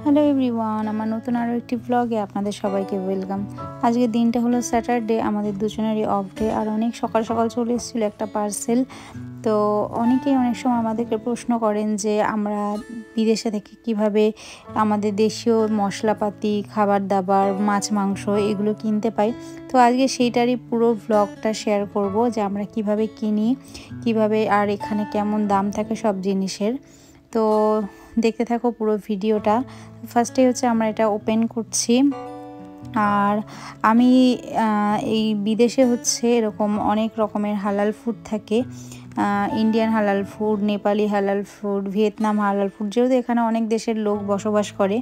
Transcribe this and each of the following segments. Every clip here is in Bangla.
হ্যালো এভরিওয়ান, আমার নতুন আরও একটি ব্লগে আপনাদের সবাইকে ওয়েলকাম। আজকের দিনটা হলো স্যাটারডে, আমাদের দুজনেরই অফ ডে। আর অনেক সকাল সকাল চলে এসেছিলো একটা পার্সেল। তো অনেকেই অনেক সময় আমাদেরকে প্রশ্ন করেন যে আমরা বিদেশে থেকে কিভাবে আমাদের দেশীয় মশলাপাতি, খাবার দাবার, মাছ মাংস এগুলো কিনতে পাই। তো আজকে সেইটারই পুরো ব্লগটা শেয়ার করব যে আমরা কিভাবে কিনি, কিভাবে আর এখানে কেমন দাম থাকে সব জিনিসের। তো দেখতে থাকো পুরো ভিডিওটা। ফার্স্টে হচ্ছে আমরা এটা ওপেন করছি। আর আমি এই বিদেশে হচ্ছে এরকম অনেক রকমের হালাল ফুড থাকে, ইন্ডিয়ান হালাল ফুড, নেপালি হালাল ফুড, ভিয়েতনাম হালাল ফুড। যেহেতু এখানে অনেক দেশের লোক বসবাস করে,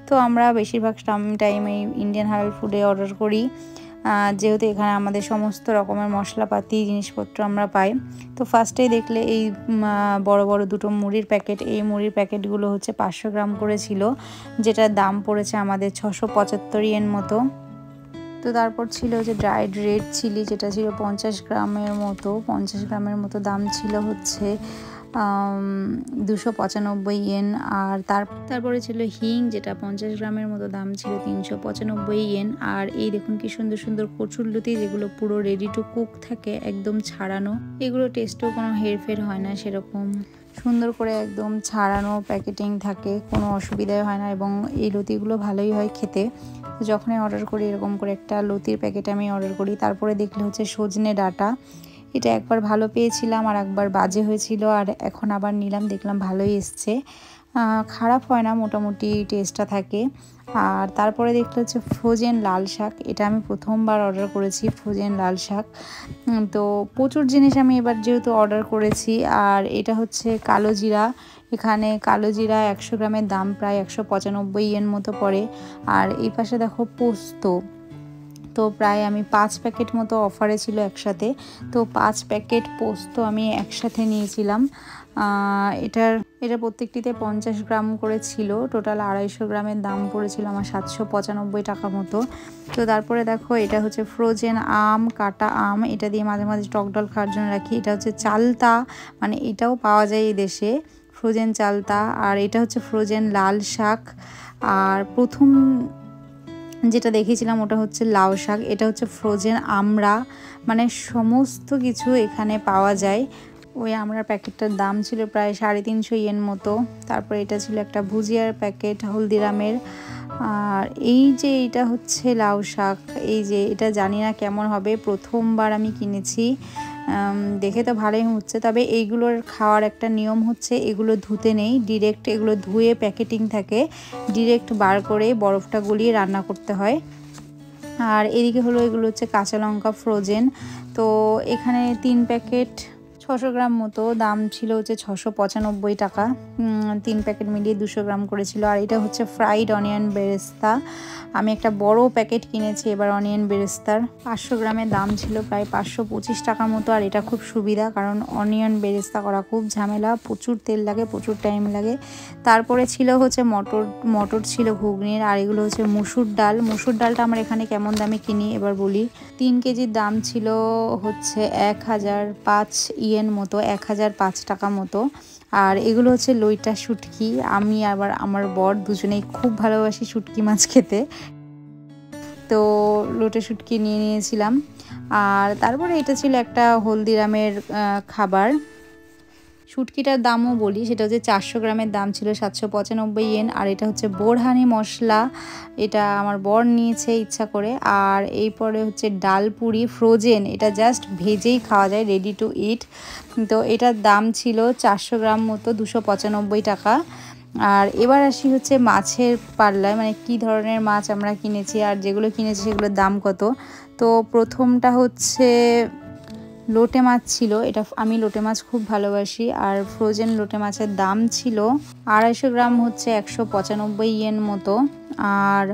তো আমরা বেশিরভাগ টাইমে ইন্ডিয়ান হালাল ফুডে অর্ডার করি, যেহেতু এখানে আমাদের সমস্ত রকমের মশলাপাতি জিনিসপত্র আমরা পাই। তো ফার্স্টেই দেখলে এই বড় বড় দুটো মুড়ির প্যাকেট, এই মুড়ির প্যাকেটগুলো হচ্ছে 500 গ্রাম করে ছিল, যেটার দাম পড়েছে আমাদের 675 ইয়েন মতো। তো তারপর ছিল যে ড্রাইড রেড চিলি, যেটা ছিল 50 গ্রামের মতো দাম ছিল হচ্ছে 295 ইয়েন। আর তারপরে ছিল হিং, যেটা 50 গ্রামের মতো দাম ছিল 395 ইয়েন। আর এই দেখুন কি সুন্দর সুন্দর কচুরলতি, যেগুলো পুরো রেডি টু কুক থাকে, একদম ছাড়ানো। এগুলো টেস্টেও কোনো হেরফের হয় না, সেরকম সুন্দর করে একদম ছাড়ানো প্যাকেটিং থাকে, কোনো অসুবিধাই হয় না। এবং এই লতিগুলো ভালোই হয় খেতে। যখনই অর্ডার করি এরকম করে একটা লতির প্যাকেট আমি অর্ডার করি। তারপরে দেখলে হচ্ছে সজনে ডাঁটা, এটা একবার ভালো পেয়েছিলাম আর একবার বাজে হয়েছিল, আর এখন আবার নিলাম, দেখলাম ভালোই এসছে, খারাপ হয় না, মোটামুটি টেস্টটা থাকে। আর তারপরে দেখলে হচ্ছে ফ্রোজেন লাল শাক, এটা আমি প্রথমবার অর্ডার করেছি, ফ্রোজেন লাল শাক। তো প্রচুর জিনিস আমি এবার যেহেতু অর্ডার করেছি। আর এটা হচ্ছে কালো জিরা, এখানে কালো জিরা 100 গ্রামের দাম প্রায় 195 ইয়েন মতো পড়ে। আর এই পাশে দেখো পোস্ত, তো প্রায় আমি 5 প্যাকেট মতো অফারে ছিল একসাথে, তো 5 প্যাকেট পোস্ত আমি একসাথে নিয়েছিলাম। এটা প্রত্যেকটিতে 50 গ্রাম করে ছিল, টোটাল 250 গ্রামের দাম পড়েছিল আমার 795 টাকা মতো। তো তারপরে দেখো এটা হচ্ছে ফ্রোজেন আম, কাটা আম, এটা দিয়ে মাঝে মাঝে টক ডাল খাওয়ার জন্য রাখি। এটা হচ্ছে চালতা, মানে এটাও পাওয়া যায় এই দেশে, ফ্রোজেন চালতা। আর এটা হচ্ছে ফ্রোজেন লাল শাক। আর প্রথম যেটা দেখিয়েছিলাম ওটা হচ্ছে লাউ শাক, এটা হচ্ছে ফ্রোজেন আমড়া, মানে সমস্ত কিছু এখানে পাওয়া যায়। ওই আমড়ার প্যাকেটটার দাম ছিল প্রায় 350 ইয়েন মতো। তারপর এটা ছিল একটা ভুজিয়ার প্যাকেট হলদিরামের। আর এই যে এটা হচ্ছে লাউ শাক, এই যে এটা জানি না কেমন হবে, প্রথমবার আমি কিনেছি, দেখে তো ভালোই হচ্ছে। তবে এইগুলোর খাওয়ার একটা নিয়ম হচ্ছে, এগুলো ধুতে নেই, ডিরেক্ট এগুলো ধুয়ে প্যাকেটিং থাকে, ডিরেক্ট বার করে বরফটা গলিয়ে রান্না করতে হয়। আর এদিকে হলো এগুলো হচ্ছে কাঁচা লঙ্কা ফ্রোজেন। তো এখানে 3 প্যাকেট 600 গ্রাম মতো, দাম ছিল হচ্ছে 695 টাকা, 3 প্যাকেট মিলিয়ে 200 গ্রাম করেছিল। আর এটা হচ্ছে ফ্রাইড অনিয়ন বেরেস্তা, আমি একটা বড় প্যাকেট কিনেছি এবার অনিয়ন বেরেস্তার, 500 গ্রামের দাম ছিল প্রায় 525 টাকা মতো। আর এটা খুব সুবিধা, কারণ অনিয়ন বেরেস্তা করা খুব ঝামেলা, প্রচুর তেল লাগে, প্রচুর টাইম লাগে। তারপরে ছিল হচ্ছে মটর ছিল ঘুগনির। আর এগুলো হচ্ছে মুসুর ডালটা আমরা এখানে কেমন দামে কিনি এবার বলি। 3 কেজির দাম ছিল হচ্ছে 1005 ইয়েন মতো, 1005 টাকা মতো। আর এগুলো হচ্ছে লইটা শুটকি, আমি আবার আমার বর দুজনেই খুব ভালোবাসি শুটকি মাছ খেতে, তো লোটে শুটকি নিয়ে নিয়েছিলাম। আর তারপরে এটা ছিল একটা হলদিরামের খাবার, শুটকিটার দামও বলি, সেটা হচ্ছে 400 গ্রামের দাম ছিল 795 ইয়েন। আর এটা হচ্ছে বোরহানি মশলা, এটা আমার বর নিয়েছে ইচ্ছা করে। আর এরপরে হচ্ছে ডাল পুরি ফ্রোজেন, এটা জাস্ট ভেজেই খাওয়া যায়, রেডি টু ইট। তো এটার দাম ছিল 400 গ্রাম মতো 295 টাকা। আর এবার আসি হচ্ছে মাছের পাল্লায়, মানে কি ধরনের মাছ আমরা কিনেছি আর যেগুলো কিনেছি সেগুলোর দাম কত। তো প্রথমটা হচ্ছে লোটে মাছ ছিল, এটা আমি লোটে মাছ খুব ভালোবাসি। আর ফ্রোজেন লোটে মাছের দাম ছিল 250 গ্রাম হচ্ছে 195 ইয়েন মতো। আর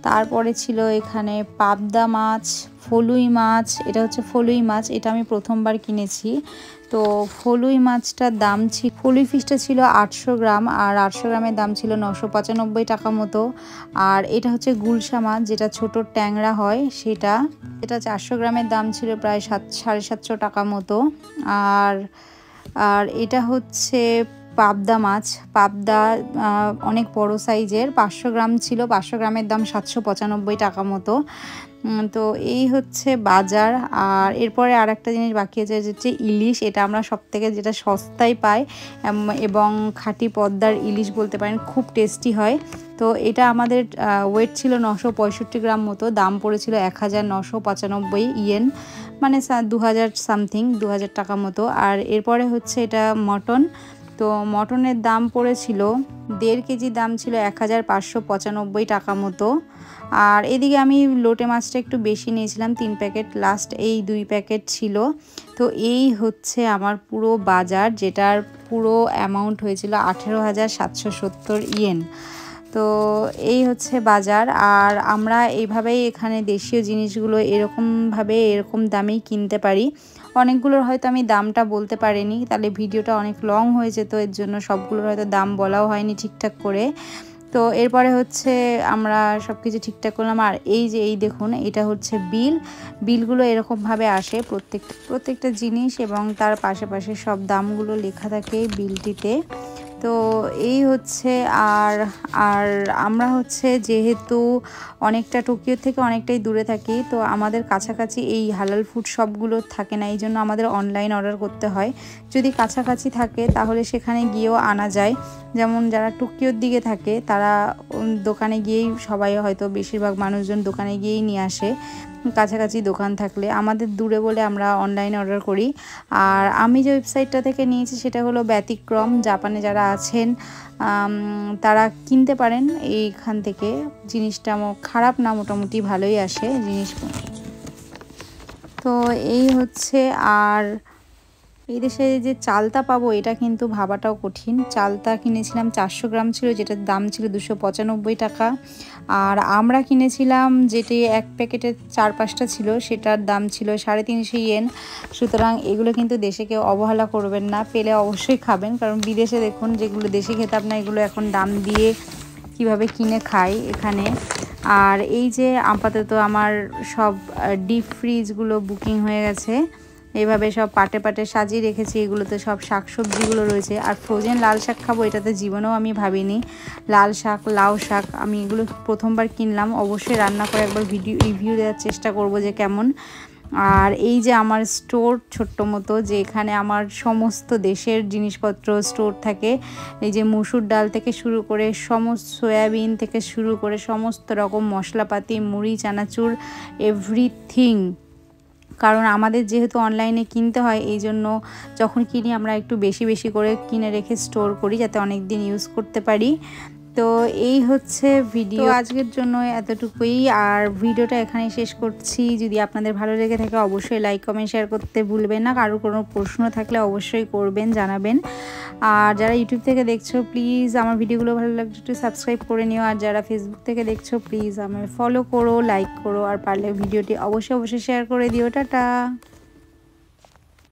তারপরে ছিল এখানে পাবদা মাছ, ফলুই মাছ, এটা হচ্ছে ফলুই মাছ, এটা আমি প্রথমবার কিনেছি। তো ফলুই মাছটার দাম ছিল, ফলুই ফিশটা ছিল 800 গ্রাম, আর 800 গ্রামের দাম ছিল 995 টাকা মতো। আর এটা হচ্ছে গুলশা মাছ, যেটা ছোট ট্যাংরা হয় সেটা, এটা 400 গ্রামের দাম ছিল প্রায় 750 টাকা মতো। আর এটা হচ্ছে পাবদা মাছ, পাবদা অনেক বড় সাইজের, 500 গ্রাম ছিল, 500 গ্রামের দাম 795 টাকা মতো। তো এই হচ্ছে বাজার। আর এরপরে আর একটা জিনিস বাকি আছে যেটা ইলিশ, এটা আমরা সবথেকে যেটা সস্তায় পাই এবং খাঁটি পদ্মার ইলিশ বলতে পারেন, খুব টেস্টি হয়। তো এটা আমাদের ওয়েট ছিল 965 গ্রাম মতো, দাম পড়েছিল 1995 ইয়েন, মানে 2000 সামথিং, 2000 টাকা মতো। আর এরপরে হচ্ছে এটা মটন, তো মটনের দাম পড়েছিল 1.5 কেজি, দাম ছিল 1595 টাকা মতো। আর এদিকে আমি লোটে মাছটা একটু বেশি নিয়েছিলাম, 3 প্যাকেট, লাস্ট এই 2 প্যাকেট ছিল। তো এই হচ্ছে আমার পুরো বাজার, যেটার পুরো অ্যামাউন্ট হয়েছিল 18,770 ইয়েন। তো এই হচ্ছে বাজার। আর আমরা এইভাবেই এখানে দেশীয় জিনিসগুলো এরকম দামেই কিনতে পারি। অনেকগুলোর হয়তো আমি দামটা বলতে পারিনি, তাহলে ভিডিওটা অনেক লং হয়ে যেত, এর জন্য সবগুলোর হয়তো দাম বলাও হয়নি ঠিকঠাক করে। তো এরপরে হচ্ছে আমরা সব কিছু ঠিকঠাক করলাম। আর এই দেখুন, এটা হচ্ছে বিলগুলো এরকমভাবে আসে প্রত্যেকটা জিনিস, এবং তার পাশে সব দামগুলো লেখা থাকে বিলটিতে। তো এই হচ্ছে। আর আমরা হচ্ছে যেহেতু অনেকটা টোকিও থেকে অনেকটাই দূরে থাকি, তো আমাদের কাছাকাছি এই হালাল ফুড শপগুলো থাকে না, এই জন্য আমাদের অনলাইন অর্ডার করতে হয়। যদি কাছাকাছি থাকে তাহলে সেখানে গিয়েও আনা যায়। যেমন যারা টোকিওর দিকে থাকে তারা দোকানে গিয়েই, সবাই হয়তো বেশিরভাগ মানুষজন দোকানে গিয়েই নিয়ে আসে কাছাকাছি দোকান থাকলে। আমাদের দূরে বলে আমরা অনলাইনে অর্ডার করি। আর আমি যে ওয়েবসাইটটা থেকে নিয়েছি সেটা হলো ব্যতিক্রম। জাপানে যারা আছেন তারা কিনতে পারেন এইখান থেকে। জিনিসটা খারাপ না, মোটামুটি ভালোই আসে জিনিস। তো এই হচ্ছে। আর এই দেশে যে চালতা পাবো এটা কিন্তু ভাবাটাও কঠিন। চালতা কিনেছিলাম 400 গ্রাম ছিল, যেটার দাম ছিল 295 টাকা। আর আমরা কিনেছিলাম যেটি এক প্যাকেটের 4-5টা ছিল, সেটার দাম ছিল 350 ইয়েন। সুতরাং এগুলো কিন্তু দেশে কেউ অবহেলা করবেন না, পেলে অবশ্যই খাবেন, কারণ বিদেশে দেখুন যেগুলো দেশে খেতাম না, এগুলো এখন দাম দিয়ে কিভাবে কিনে খাই এখানে। আর এই যে আপাতত আমার সব ডিপ ফ্রিজগুলো বুকিং হয়ে গেছে, এইভাবে সব পাটে সাজিয়ে রেখেছি। এগুলোতে সব শাকসবজিগুলো রয়েছে। আর ফ্রোজেন লাল শাক খাবো, এটাতে জীবনেও আমি ভাবিনি। লাল শাক, লাউ শাক, আমি এগুলো প্রথমবার কিনলাম। অবশ্যই রান্না করে একবার রিভিউ দেওয়ার চেষ্টা করব যে কেমন। আর এই যে আমার স্টোর ছোট্ট মতো, যে এখানে আমার সমস্ত দেশের জিনিসপত্র স্টোর থাকে। এই যে মসুর ডাল থেকে শুরু করে সমস্ত, সয়াবিন থেকে শুরু করে সমস্ত রকম মশলাপাতি, মুড়ি, চানাচুর, এভরিথিং। কারণ আমাদের যেহেতু অনলাইনে কিনতে হয়, এই জন্য যখন কিনি আমরা একটু বেশি করে কিনে রেখে স্টোর করি, যাতে অনেক দিন ইউজ করতে পারি। তো এই হচ্ছে ভিডিও আজকের জন্য এতটুকুই। আর ভিডিওটা এখানেই শেষ করছি। যদি আপনাদের ভালো লেগে থাকে অবশ্যই লাইক, কমেন্ট, শেয়ার করতে ভুলবেন না। কারোর কোনো প্রশ্ন থাকলে অবশ্যই করবেন, জানাবেন। আর যারা ইউটিউব থেকে দেখছো প্লিজ আমার ভিডিওগুলো ভালো লাগলে একটু সাবস্ক্রাইব করে নিও। আর যারা ফেসবুক থেকে দেখছো প্লিজ আমায় ফলো করো, লাইক করো, আর পারলে ভিডিওটি অবশ্যই শেয়ার করে দিও। টাটা।